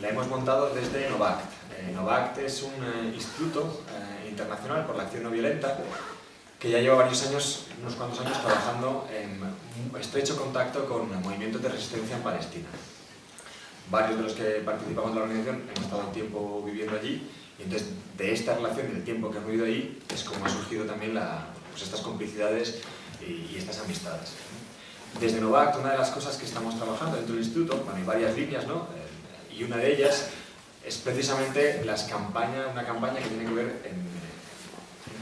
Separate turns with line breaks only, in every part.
La hemos montado desde Novact. Novact es un instituto internacional por la acción no violenta que ya lleva varios años, unos cuantos años, trabajando en estrecho contacto con movimientos de resistencia en Palestina. Varios de los que participamos de la organización hemos estado un tiempo viviendo allí, y entonces de esta relación, del tiempo que hemos vivido allí, es como ha surgido también pues estas complicidades y estas amistades. Desde Novact, una de las cosas que estamos trabajando dentro del instituto, bueno, hay varias líneas, ¿no? Y una de ellas es precisamente una campaña que tiene que ver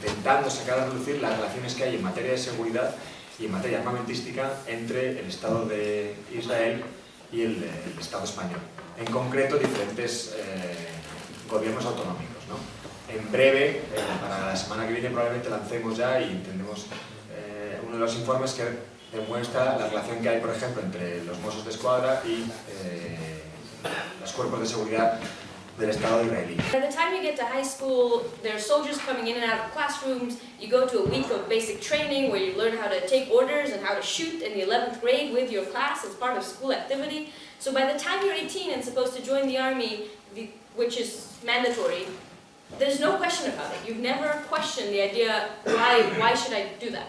intentando sacar a relucir las relaciones que hay en materia de seguridad y en materia armamentística entre el Estado de Israel y el Estado español. En concreto, diferentes gobiernos autonómicos, ¿no? En breve, para la semana que viene probablemente lancemos ya y tendremos uno de los informes que demuestra la relación que hay, por ejemplo, entre los Mossos d'Esquadra y los cuerpos de seguridad del Estado israelí.
By the time you get to high school, there are soldiers coming in and out of classrooms. You go to a week of basic training where you learn how to take orders and how to shoot in the 11th grade with your class as part of school activity. So by the time you're 18 and supposed to join the army, which is mandatory, there's no question about it. You've never questioned the idea, why should I do that?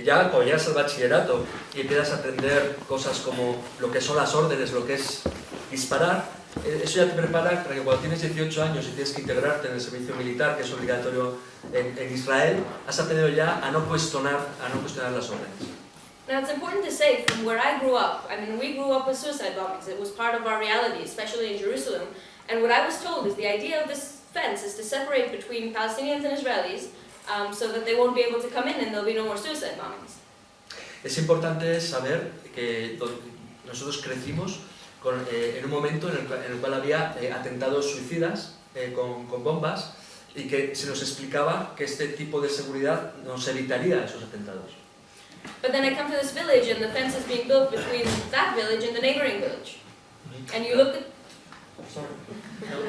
Ya cuando llegas al bachillerato y empiezas a aprender cosas como lo que son las órdenes, lo que es disparar, eso ya te prepara para que cuando tienes 18 años y tienes que integrarte en el servicio militar, que es obligatorio en Israel, has aprendido ya a no cuestionar las órdenes.
Now it's important to say, from where I grew up, I mean, we grew up with suicide bombings. It was part of our reality, especially in Jerusalem. And what I was told is the idea of this fence is to separate between Palestinians and Israelis, so that they won't be able to come in and there'll be no more suicide bombings.
Es importante saber que nosotros crecimos en un momento en el cual había atentados suicidas con bombas y que se nos explicaba que este tipo de seguridad nos evitaría esos atentados.
But then I come to this village and the fence is being built between that village and the neighboring village. And you look at...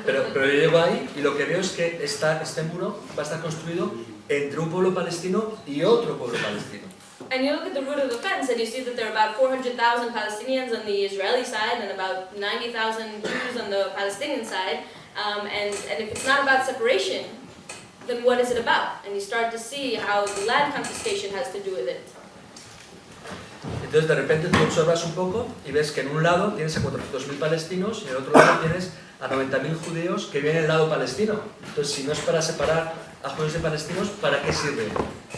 Pero yo llego ahí y lo que veo es que este muro va a estar construido entre un pueblo palestino y otro pueblo palestino.
And you look at the root of the fence and you see that there are about 400,000 Palestinians on the Israeli side and about 90,000 Jews on the Palestinian side. And if it's not about separation, then what is it about? And you start to see how the land confiscation has to do with it.
Entonces de repente tú observas un poco y ves que en un lado tienes a 400.000 palestinos y en el otro lado tienes a 90.000 judíos que vienen del lado palestino. Entonces si no es para separar a judíos de palestinos, ¿para qué sirve?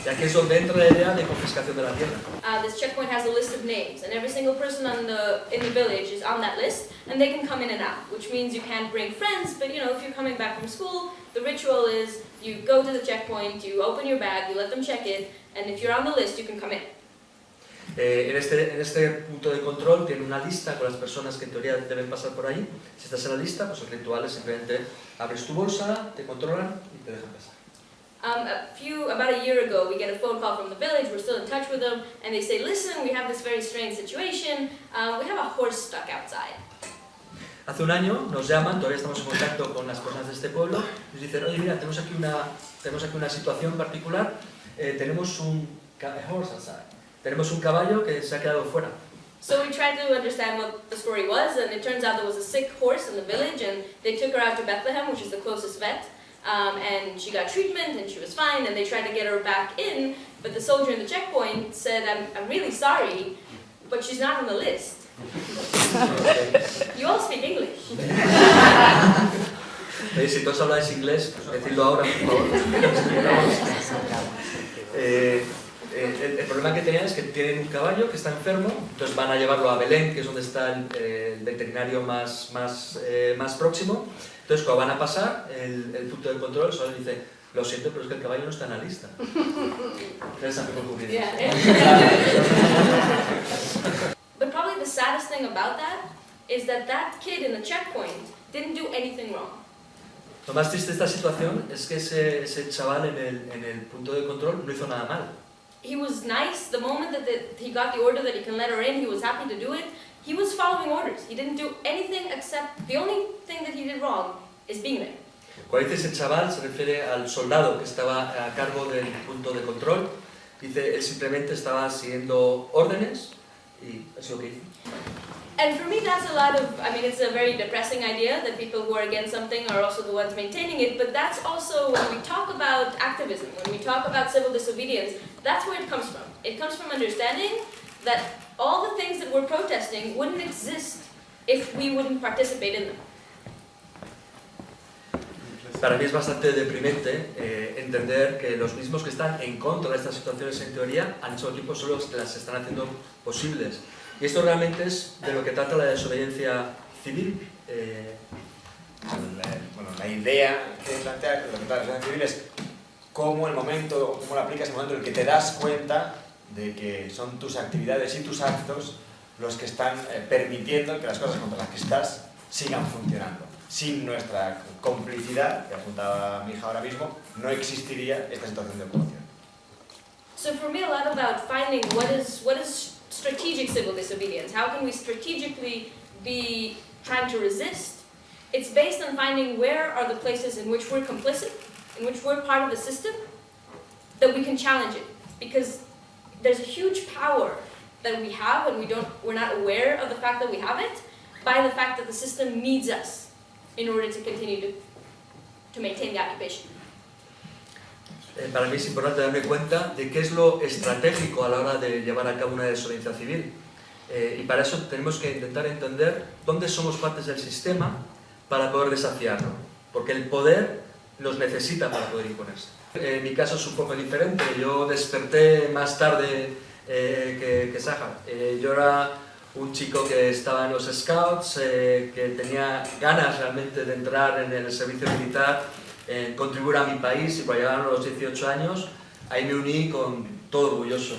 Y aquí es donde entra la idea de confiscación de la tierra.
This checkpoint has a list of names, and every single person in the village is on that list, and they can come in and out, which means you can't bring friends, but you know, if you're coming back from school, the ritual is you go to the checkpoint, you open your bag, you let them check it, and if you're on the list, you can come in.
En este punto de control tiene una lista con las personas que en teoría deben pasar por ahí. Si estás en la lista, pues el ritual es simplemente abres tu bolsa, te controlan y te dejan pasar.
About a year ago, we get a phone call from the village, we're still in touch with them, and they say, listen, we have this very strange situation, we have a horse stuck outside.
Hace un año nos llaman, todavía estamos en contacto con las personas de este pueblo, y nos dicen, oye mira, tenemos aquí una situación particular, tenemos un horse outside. Tenemos un caballo que se ha quedado fuera.
So we tried to understand what the story was, and it turns out there was a sick horse in the village, and they took her out to Bethlehem, which is the closest vet, and she got treatment, and she was fine, and they tried to get her back in, but the soldier in the checkpoint said, I'm really sorry, but she's not on the list. You all speak English.
Si todos habláis inglés, decidlo ahora, por favor. El problema que tenían es que tienen un caballo que está enfermo, entonces van a llevarlo a Belén, que es donde está el veterinario más próximo. Entonces cuando van a pasar el punto de control, solo dice, lo siento, pero es que el caballo no está en la lista.
But probably the saddest thing about that is that kid in the checkpoint didn't do anything wrong.
Lo más triste de esta situación es que ese chaval en el punto de control no hizo nada mal.
He was nice. The moment that he got the order that he can let her in, he was happy to do it. He was following orders. He didn't do anything except, the only thing that he did wrong is being there.
Cuando dice ese chaval, se refiere al soldado que estaba a cargo del punto de control. Dice, él simplemente estaba siguiendo órdenes y eso es lo que hizo.
And for me, that's a lot of, I mean, it's a very depressing idea that people who are against something are also the ones maintaining it, but that's also, when we talk about activism, when we talk about civil disobedience, that's where it comes from. It comes from understanding that all the things that we're protesting wouldn't exist if we wouldn't participate in them.
Para mí es bastante deprimente entender que los mismos que están en contra de estas situaciones en teoría al mismo tiempo son los que las están haciendo posibles. Y esto realmente es de lo que trata la desobediencia civil.
Bueno, la idea que plantea la desobediencia civil es cómo el momento, cómo lo aplicas en el momento en el que te das cuenta de que son tus actividades y tus actos los que están permitiendo que las cosas contra las que estás sigan funcionando. Sin nuestra complicidad, que apuntaba mi hija ahora mismo, no existiría esta situación de ocupación.
So for me, a lot about finding what is strategic civil disobedience. How can we strategically be trying to resist? It's based on finding where are the places in which we're complicit, in which we're part of the system, that we can challenge it. Because there's a huge power that we have and we're not aware of the fact that we have it, by the fact that the system needs us in order to continue to maintain the occupation.
Para mí es importante darme cuenta de qué es lo estratégico a la hora de llevar a cabo una desobediencia civil. Y para eso tenemos que intentar entender dónde somos partes del sistema para poder desafiarlo. Porque el poder nos necesita para poder imponerse. Mi caso es un poco diferente. Yo desperté más tarde que Sahar. Yo era un chico que estaba en los Scouts, que tenía ganas realmente de entrar en el servicio militar, contribuir a mi país, y cuando llegaron los 18 años, ahí me uní con todo orgulloso.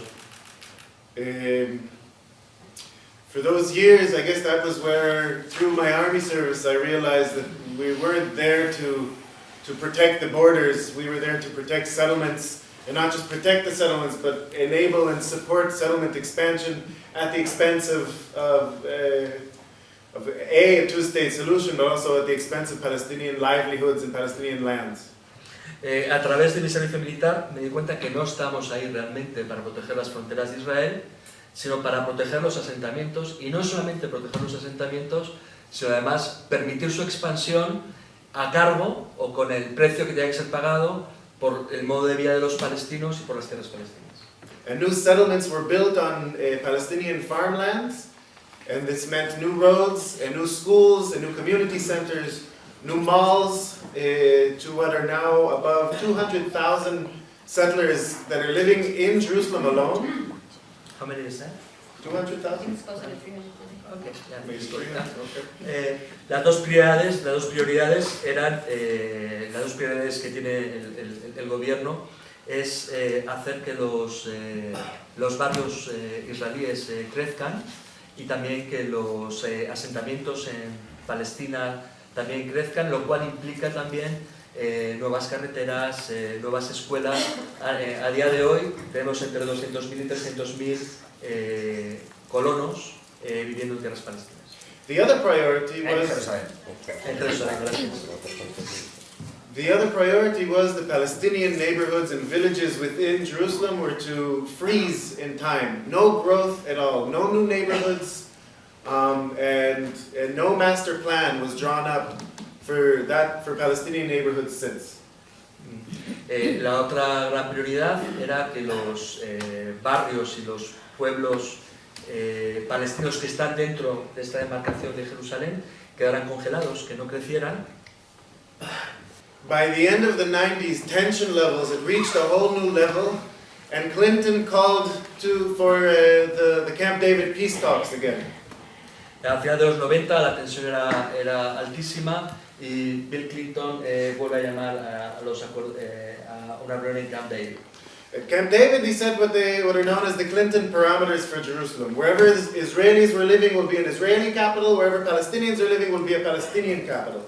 For those years, I guess that was where, through my army service, I realized that we weren't there to protect the borders, we were there to protect settlements, and not just protect the settlements, but enable and support settlement expansion at the expense of a two-state solution, but also at the expense of Palestinian livelihoods and Palestinian lands.
A través de mi servicio militar me di cuenta que no estamos ahí realmente para proteger las fronteras de Israel, sino para proteger los asentamientos, y no solamente proteger los asentamientos, sino además permitir su expansión a cargo o con el precio que tenga que ser pagado por el modo de vida de los palestinos y por las tierras palestinas.
And new settlements were built on Palestinian farmlands, and this meant new roads, and new schools, and new community centers, new malls, to what are now above 200,000 settlers that are living in Jerusalem alone.
How many is that?
200,000?
It's closer to 300.
Okay, yeah. Las dos prioridades eran, las dos prioridades que tiene el gobierno es hacer que los barrios israelíes crezcan, y también que los asentamientos en Palestina también crezcan, lo cual implica también nuevas carreteras, nuevas escuelas. A día de hoy tenemos entre 200.000 y 300.000 colonos viviendo en tierras palestinas.
The other priority was the other priority was the Palestinian neighborhoods and villages within Jerusalem were to freeze in time. No growth at all, no new neighborhoods, and no master plan was drawn up for Palestinian neighborhoods since.
La otra gran prioridad era que los barrios y los pueblos palestinos que están dentro de esta demarcación de Jerusalén quedaran congelados, que no crecieran.
By the end of the 90s, tension levels had reached a whole new level, and Clinton called for the Camp David peace talks again.
Al final de los 90 la tensión era altísima, y Bill Clinton vuelve a llamar a una reunión en Camp David.
At Camp David, he said what are known as the Clinton parameters for Jerusalem. Wherever Israelis were living will be an Israeli capital, wherever Palestinians are living will be a Palestinian capital.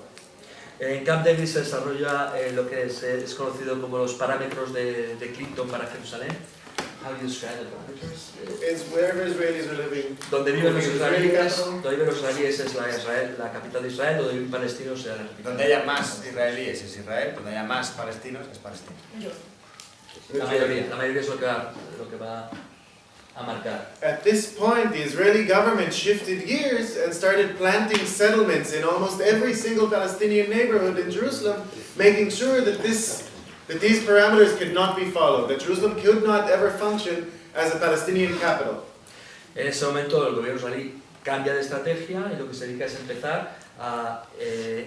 En Camp David se desarrolla lo que es conocido como los parámetros de Clinton para Jerusalén. How do you describe the parameters?
It's wherever Israelis are living.
Donde viven los israelíes es la capital de Israel, donde viven palestinos será la capital.
Donde haya más israelíes es Israel, donde haya más palestinos es Palestina.
La mayoría es lo que va. a marcar.
At this point, the Israeli government shifted gears and started planting settlements in almost every single Palestinian neighborhood in Jerusalem, making sure that these parameters could not be followed, that Jerusalem could not ever function as a Palestinian capital.
En ese momento el gobierno israelí cambia de estrategia y lo que se dedica es empezar a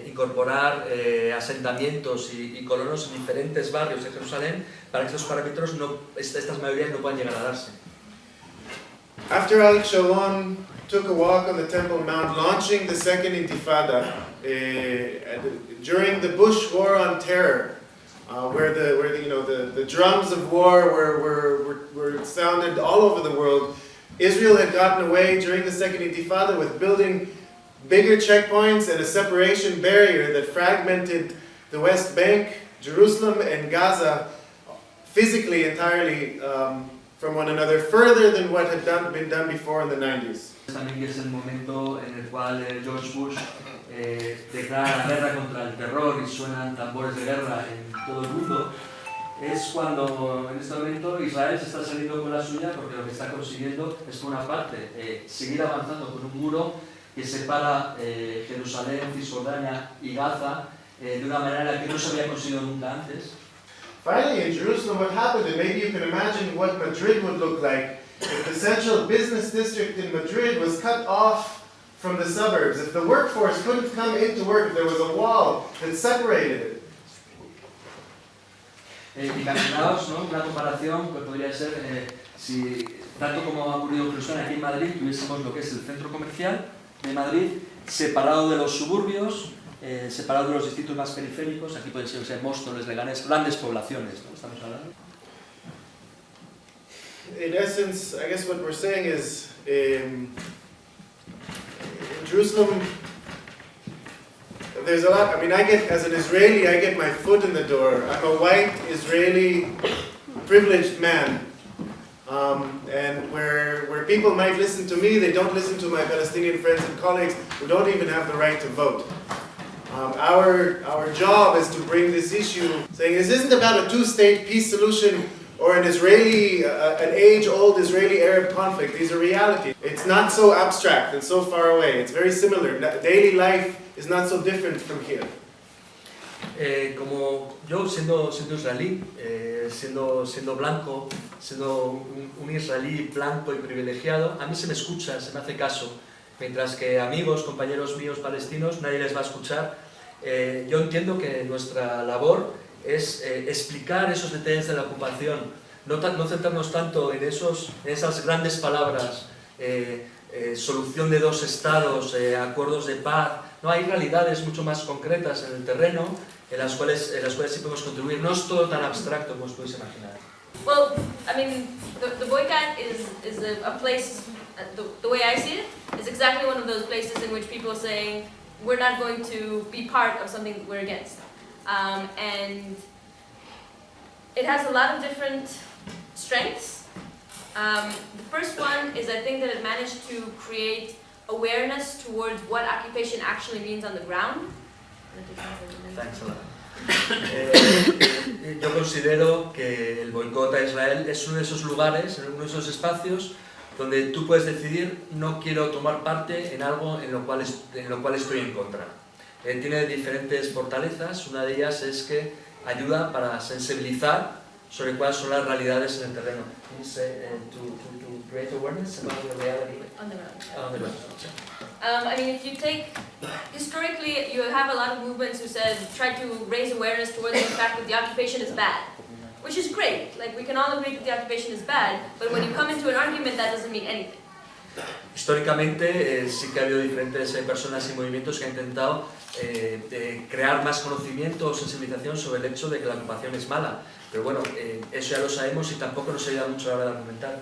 incorporar asentamientos y colonos en diferentes barrios de Jerusalén para que estos parámetros, estas mayorías no puedan llegar a darse.
After Arik Sharon took a walk on the Temple Mount, launching the Second Intifada during the Bush War on Terror, where the drums of war were sounded all over the world, Israel had gotten away during the Second Intifada with building bigger checkpoints and a separation barrier that fragmented the West Bank, Jerusalem, and Gaza physically entirely from one another, further than what had been done before in the 90s.
También es el momento en el cual George Bush declara la guerra contra el terror y suenan tambores de guerra en todo el mundo. Es cuando en este momento Israel se está saliendo con la suya porque lo que está consiguiendo es, por una parte, seguir avanzando con un muro que separa Jerusalén, Cisjordania y Gaza de una manera que no se había conseguido nunca antes.
Finally, in Jerusalem, what happened, and maybe you can imagine what Madrid would look like if the central business district in Madrid was cut off from the suburbs, if the workforce couldn't come into work, if there was a wall that separated it.
Imaginaos, ¿no?, una comparación que podría ser si, tanto como ha ocurrido en Jerusalén, aquí en Madrid tuviésemos lo que es el centro comercial de Madrid separado de los suburbios, separado de los distritos más periféricos. Aquí pueden ser Móstoles, Leganés, grandes poblaciones, ¿no?, estamos hablando.
In essence, I guess what we're saying is, in Jerusalem, there's a lot. I mean, as an Israeli, I get my foot in the door. I'm a white Israeli privileged man. And where people might listen to me, they don't listen to my Palestinian friends and colleagues who don't even have the right to vote. Our job is to bring this issue, saying this isn't about a two-state peace solution or an age-old Israeli-Arab conflict. These are realities. It's not so abstract and so far away. It's very similar. Daily life is not so different from here.
Como yo, siendo israelí, siendo blanco, siendo un israelí blanco y privilegiado, a mí se me escucha, se me hace caso, mientras que amigos, compañeros míos palestinos, nadie les va a escuchar. Yo entiendo que nuestra labor es explicar esos detalles de la ocupación, no centrarnos tanto en esas grandes palabras, solución de dos estados, acuerdos de paz. No, hay realidades mucho más concretas en el terreno en las cuales sí podemos contribuir. No es todo tan abstracto como os podéis imaginar.
Well, I mean, the boycott is a place, the way I see it, is exactly one of those places in which people are saying, we're not going to be part of something we're against. And it has a lot of different strengths. The first one is, I think, that it managed to create awareness towards what occupation actually means on the ground.
Thanks a lot. Yo considero que el boicot a Israel es uno de esos lugares, uno de esos espacios donde tú puedes decidir, no quiero tomar parte en algo en lo cual estoy en contra. Tiene diferentes fortalezas. Una de ellas es que ayuda para sensibilizar sobre cuáles son las realidades en el terreno. To create awareness about the reality
On the ground.
on the ground.
I mean, if you take, historically, you have a lot of movements who try to raise awareness towards the fact that the occupation is bad, which is great. Like, we can all agree that the occupation is bad, but when you come into an argument, that doesn't mean anything.
Históricamente sí que ha habido diferentes personas y movimientos que han intentado crear más conocimiento o sensibilización sobre el hecho de que la ocupación es mala. Pero bueno, eso ya lo sabemos y tampoco nos ayuda mucho a la hora de argumentar.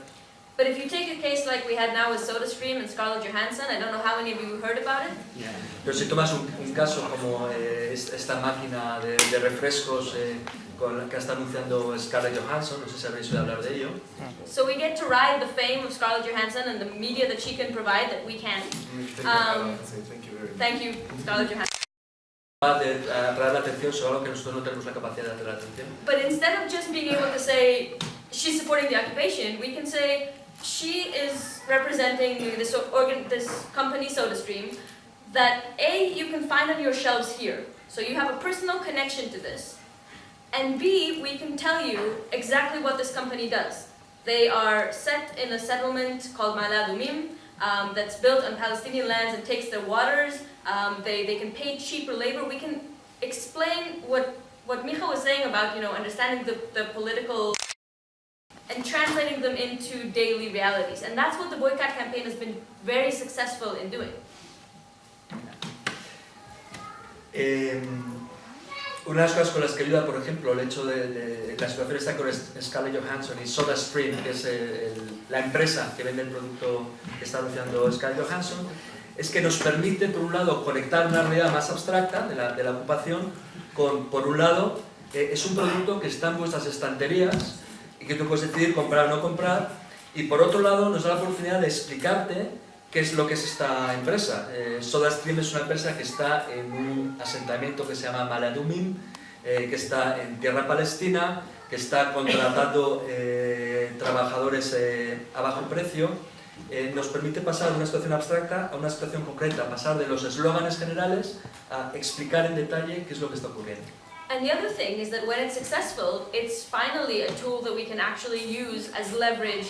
But if you take a case like we had now with SodaStream and Scarlett Johansson, I don't know how many of you heard about it.
Pero si tomas un caso como esta máquina de refrescos que está anunciando Scarlett Johansson, no sé si habréis oído hablar de ello.
So we get to ride the fame of Scarlett Johansson and the media that she can provide that we can't. Thank you, Scarlett Johansson.
Atraer la atención sobre algo que nosotros no tenemos la capacidad de atraer la atención.
But instead of just being able to say she's supporting the occupation, we can say she is representing this company, SodaStream, that A, you can find on your shelves here. So you have a personal connection to this. And B, we can tell you exactly what this company does. They are set in a settlement called Ma'ale Adumim, that's built on Palestinian lands and takes their waters. They can pay cheaper labor. We can explain what Micha was saying about, understanding the political and translating them into daily realities. And that's what the boycott campaign has been very successful in doing.
Una de las cosas con las que ayuda, por ejemplo, el hecho de la situación está con Scarlett Johansson y SodaStream, que es la empresa que vende el producto que está anunciando Scarlett Johansson, es que nos permite, por un lado, conectar una realidad más abstracta de la ocupación con, por un lado, es un producto que está en vuestras estanterías y que tú puedes decidir comprar o no comprar, y por otro lado nos da la oportunidad de explicarte qué es lo que es esta empresa. SodaStream es una empresa que está en un asentamiento que se llama Ma'ale Adumim, que está en tierra palestina, que está contratando trabajadores a bajo precio. Nos permite pasar de una situación abstracta a una situación concreta, pasar de los eslóganes generales a explicar en detalle qué es lo que está ocurriendo.
And the other thing is that when it's successful, it's finally a tool that we can actually use as leverage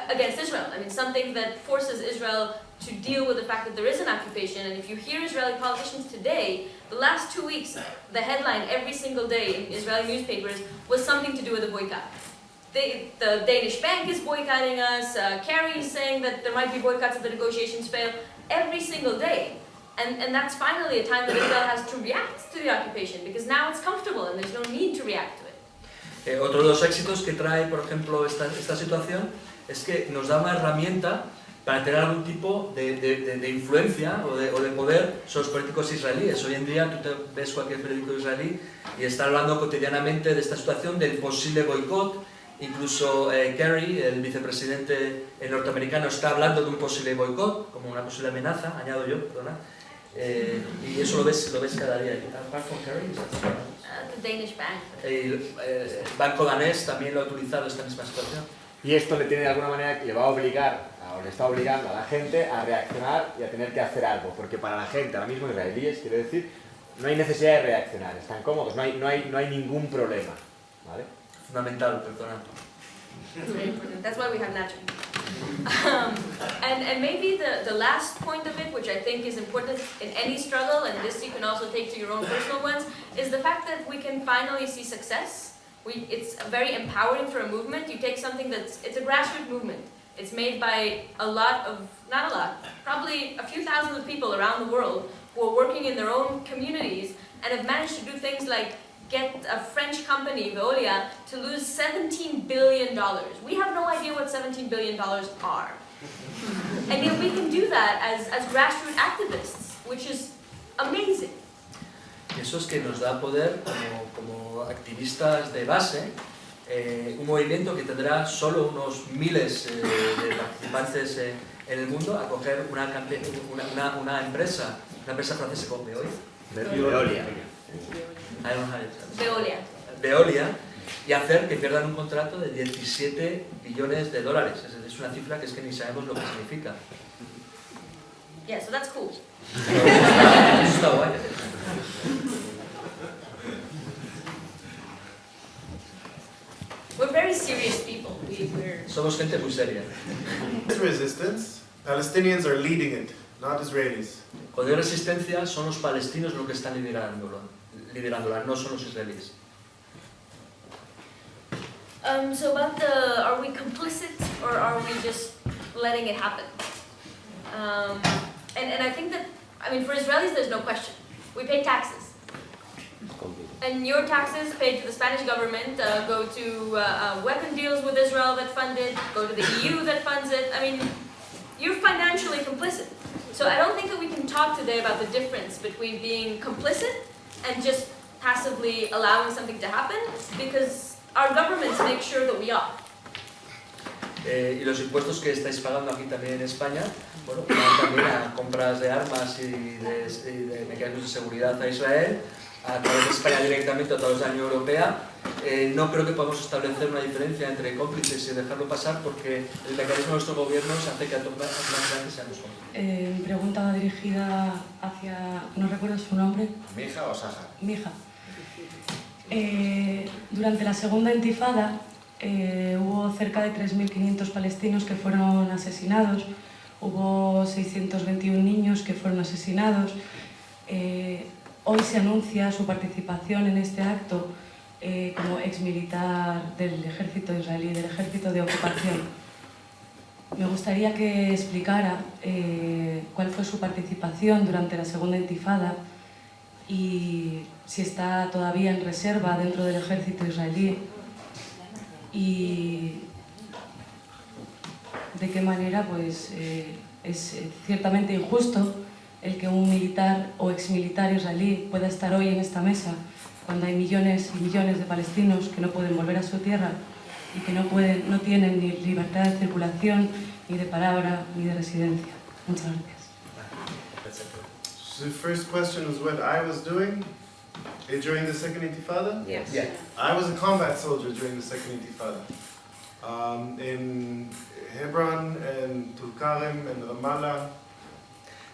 against Israel. I mean, something that forces Israel to deal with the fact that there is an occupation. And if you hear Israeli politicians today, the last 2 weeks, the headline every single day in Israeli newspapers was something to do with the boycott. The Danish bank is boycotting us, Kerry is saying that there might be boycotts if the negotiations fail, every single day. And that's finally a time that Israel has to react to the occupation, because now it's comfortable and there's no need to react to it.
Otro de los éxitos que trae, por ejemplo, esta situación es que nos da una herramienta para tener algún tipo de influencia o de poder sobre los políticos israelíes. Hoy en día tú te ves cualquier periódico israelí y está hablando cotidianamente de esta situación, del posible boicot. Incluso Kerry, el vicepresidente norteamericano, está hablando de un posible boicot, como una posible amenaza, añado yo, perdona. Y eso lo ves cada día. Apart from Kerry,
The Danish bank.
el banco danés también lo ha utilizado esta misma situación.
Y esto le tiene de alguna manera, le va a obligar, o le está obligando a la gente a reaccionar y a tener que hacer algo, porque para la gente, ahora mismo israelíes, quiero decir, no hay necesidad de reaccionar, están cómodos, no hay ningún problema, ¿vale?
Fundamental, perdona.
That's very important. That's why we have Nacho. And maybe the last point of it, which I think is important in any struggle, and this you can also take to your own personal ones, is the fact that we can finally see success. It's very empowering for a movement. You take something it's a grassroots movement. It's made by probably a few thousands of people around the world who are working in their own communities and have managed to do things like get a French company, Veolia, to lose $17 billion. We have no idea what $17 billion are. And yet we can do that as grassroots activists, which is amazing.
Eso es que nos da poder como activistas de base, un movimiento que tendrá solo unos miles de participantes en el mundo, a coger una empresa francesa como
Veolia.
Veolia, y hacer que pierdan un contrato de $17 billones. Es una cifra que es que ni sabemos lo que significa.
Yeah, so that's cool.
Eso está guay.
We're very serious people.
Somos gente muy seria.
Resistance, Palestinians are leading it, not Israelis.
Cuando hay resistencia, son los palestinos los que están liderándola, no son los israelíes.
So about are we complicit or are we just letting it happen? And I think that, for Israelis there's no question. We pay taxes. And your taxes paid to the Spanish government go to weapon deals with Israel that fund it, go to the EU that funds it. You're financially complicit. So I don't think that we can talk today about the difference between being complicit and just passively allowing something to happen, because our governments make sure that we are.
Y los impuestos que estáis pagando aquí también en España, bueno, van también a compras de armas y de mecanismos de seguridad a Israel, a través de España directamente, a través de la Unión Europea, no creo que podamos establecer una diferencia entre cómplices y dejarlo pasar porque el mecanismo de nuestro gobierno se hace que automáticamente seamos cómplices.
Mi pregunta va dirigida hacia, no recuerdo su nombre.
¿Mija o Saja?
Mija. Durante la segunda intifada hubo cerca de 3.500 palestinos que fueron asesinados, hubo 621 niños que fueron asesinados. Hoy se anuncia su participación en este acto como exmilitar del ejército israelí, del ejército de ocupación. Me gustaría que explicara cuál fue su participación durante la segunda intifada y si está todavía en reserva dentro del ejército israelí y de qué manera pues, es ciertamente injusto el que un militar o exmilitar israelí pueda estar hoy en esta mesa cuando hay millones y millones de palestinos que no pueden volver a su tierra y que no tienen ni libertad de circulación, ni de palabra, ni de residencia. Muchas gracias.
So the first question was what I was doing during the second intifada.
Yes.
Yeah.
I was a combat soldier during the second intifada. In Hebron and Tulkarem and Ramallah.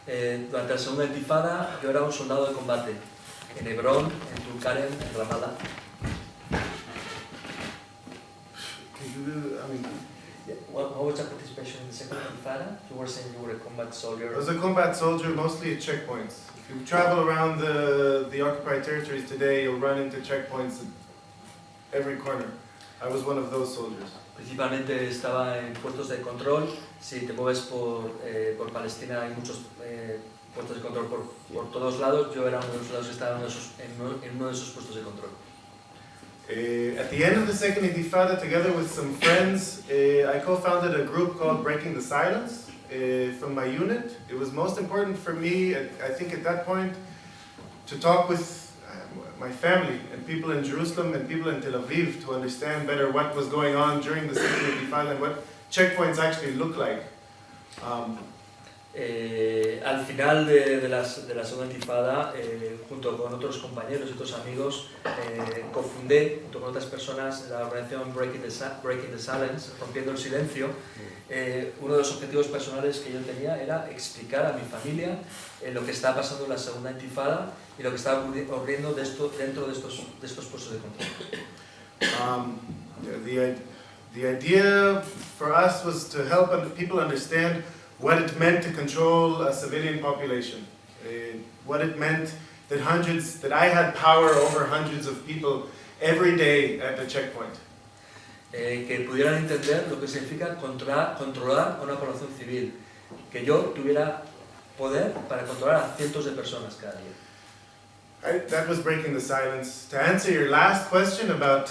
Durante la segunda intifada yo era un soldado de combate en Hebrón, en Tulkarem, en Ramallah. What was your participation in the second intifada? You were saying you were a combat soldier.
I was a combat soldier mostly at checkpoints. If you travel around the occupied territories today, you'll run into checkpoints at every corner. I was one of those soldiers.
Principalmente estaba en puestos de control. Si te mueves por Palestina hay muchos puestos de control por todos lados. Yo era uno de los soldados que estaba en uno de esos puestos de control.
At the end of the second intifada, together with some friends, I co-founded a group called Breaking the Silence from my unit. It was most important for me, I think at that point, to talk with my family and people in Jerusalem and people in Tel Aviv to understand better what was going on during the second intifada and what checkpoints actually look like.
Al final de la segunda intifada, junto con otros compañeros y otros amigos, cofundé, junto con otras personas, la organización Breaking the Silence, Rompiendo el Silencio. Uno de los objetivos personales que yo tenía era explicar a mi familia lo que estaba pasando en la segunda intifada y lo que estaba ocurriendo dentro de estos puestos de control.
The idea for us was to help people understand what it meant to control a civilian population, what it meant that I had power over hundreds of people every day at the checkpoint.
Que pudieran entender lo que significa controlar a una población civil, que yo tuviera poder para controlar a cientos de personas cada día.
That was Breaking the Silence. To answer your last question about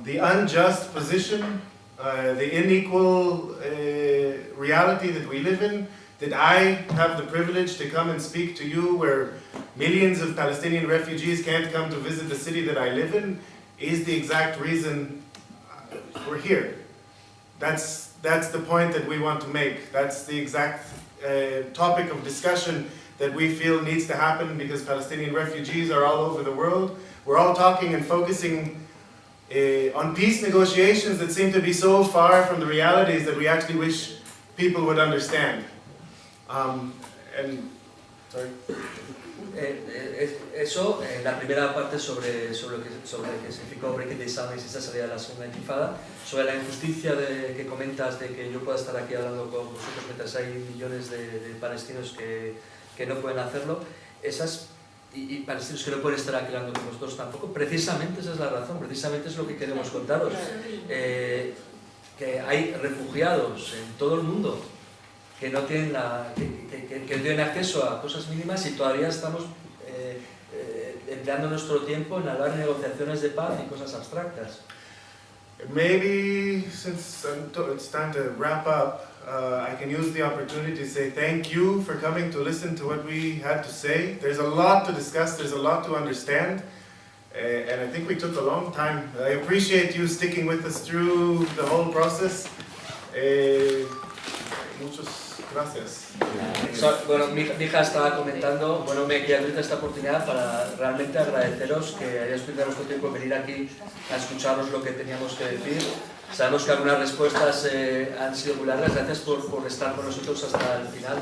the unjust position, the unequal reality that we live in, that I have the privilege to come and speak to you where millions of Palestinian refugees can't come to visit the city that I live in, is the exact reason we're here. That's the point that we want to make. That's the exact topic of discussion that we feel needs to happen because Palestinian refugees are all over the world. We're all talking and focusing on peace negotiations that seem to be so far from the realities that we actually wish people would understand.
Eso, la primera parte sobre lo que significó Breaking the Silence y esa salida de la segunda intifada, sobre la injusticia que comentas de que yo pueda estar aquí hablando con vosotros mientras hay millones de palestinos que no pueden hacerlo, y palestinos que no pueden estar aquí hablando con vosotros tampoco, precisamente esa es la razón, precisamente es lo que queremos contaros, que hay refugiados en todo el mundo que no tienen, que tienen acceso a cosas mínimas y todavía estamos empleando nuestro tiempo en hablar de negociaciones de paz y cosas abstractas.
Maybe, since it's time to wrap up, I can use the opportunity to say thank you for coming to listen to what we had to say. There's a lot to discuss, there's a lot to understand, and I think we took a long time. I appreciate you sticking with us through the whole process. Muchos Gracias.
Bueno, mi hija estaba comentando, bueno, me quería abrir esta oportunidad para realmente agradeceros que hayáis perdido vuestro tiempo en venir aquí a escucharos lo que teníamos que decir. Sabemos que algunas respuestas han sido muy largas. Gracias por estar con nosotros hasta el final.